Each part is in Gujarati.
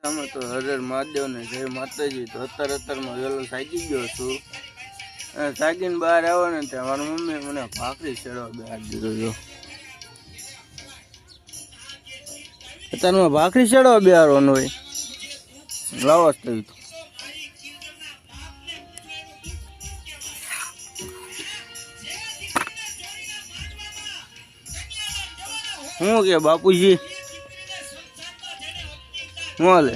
અમે તો હરેર મહાદેવ ને જય માતાજી. તો અત્યારમાં વહેલો સાગી ગયો છું. સાગીને બહાર આવો ને ત્યાં મારી મમ્મી મને ભાખરી ચડવા બેહાડી દીધો જો. અત્યારમાં ભાખરી ચડવા બેહારવાનું હોય લાવો જ થયું. શું કે બાપુજી શું હાલે?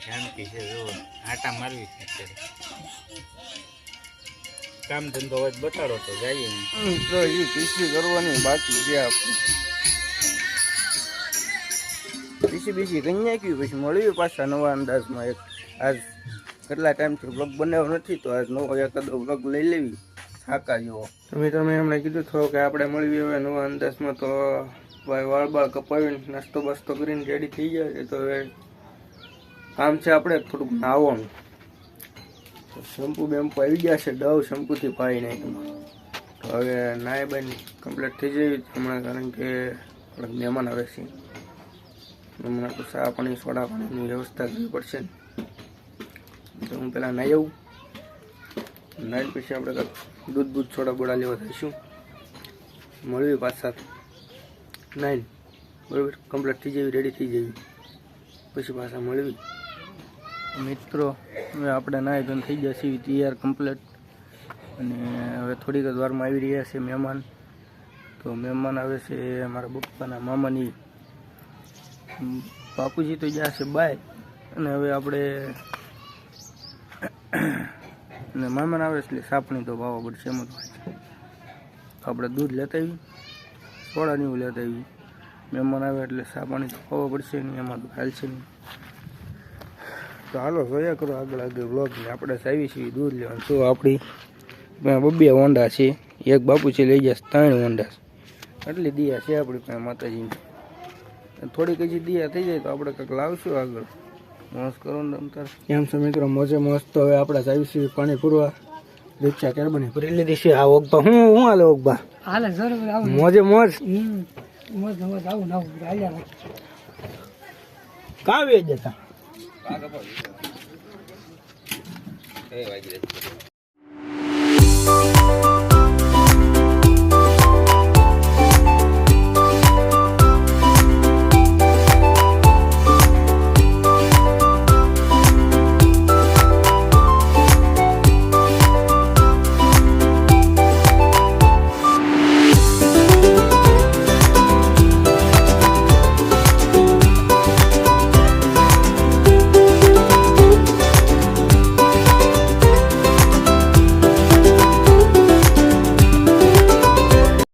શાંતિ છે. જો આટા મારવી છે કામ ધંધો હોય બતાડો તો જઈએ. તો એ પીસી કરવાની બાકી છે. આપણે પીસી કરી નાખ્યું પછી મળ્યું પાછા નવા અંદાજમાં. એક આજ કેટલા ટાઈમથી બ્લોગ બનાવ્યો નથી તો આજ નવો એકાદો બ્લોગ લઈ લેવી થાકા જેવો. તમે એમણે કીધું થોડું કે આપણે મળવી હવે નવા અંદાજમાં. તો ભાઈ વાળ બાળ કપાવીને નાસ્તો બાસ્તો કરીને રેડી થઈ જાય. તો હવે કામ છે આપણે થોડુંક નાહવાનું. શેમ્પુ બેમ્પુ આવી ગયા છે. ડવ શેમ્પુથી પાઈ નાખ્યું. તો હવે નાય બાઈને કમ્પ્લીટ થઈ જાય હમણાં, કારણ કે થોડાક મહેમાન આવે છે. હમણાં તો ચા પાણી સોડા પાણીની વ્યવસ્થા કરવી પડશે ને. તો હું પહેલાં નાહી આવું. નાહીને પછી આપણે દૂધ સોડા બોડા લેવા થઈશું. મળવી પાછા નાઈને બરાબર કમ્પ્લીટ થઈ જવી, રેડી થઈ જવી, પછી પાછા મળવી. મિત્રો હવે આપણે નાહી ધોઈને થઈ ગયા છીએ તૈયાર કમ્પ્લીટ. અને હવે થોડીક જ વારમાં આવી રહ્યા છે મહેમાન. તો મહેમાન આવે છે મારા પપ્પાના મામાની. બાપુજી તો ગયા છે બાય. અને હવે આપણે અને મહેમાન આવે એટલે સાપણી તો વાવવા પડશે. એમ જ આપણે દૂધ લેતા આવી, સોડા નહીં લેતા આવી. મહેમાન આવે એટલે સાપાણી તો ખાવા પડશે નહીં, એમાં તો હાલ છે નહીં. તો હાલો જોયા કરો આગળ વ્લોગને. આપણે આવી છીએ દૂધ લેવાનું. તો આપણી 2 હોંડા છે. એક બાપુજી લઈ જશે 3 હોંડા. એટલી દિયા છે આપણી પાસે માતાજીની. થોડીક હજી દિયા થઈ જાય તો આપણે કંઈક લાવશું આગળ. મોજ કરો ને તમતાર. કેમ છે મિત્રો? મોજે મોજ. તો હવે આપણે આવી છીએ પાણી પૂરવા. રિક્ષા કેરબની ભરી લીધી છે. આ ઓગબા હું હાલે ઓગબા? હાલે જરૂર. મોજે મોજ. મોજ આવું હાલ્યા કાવે જતા.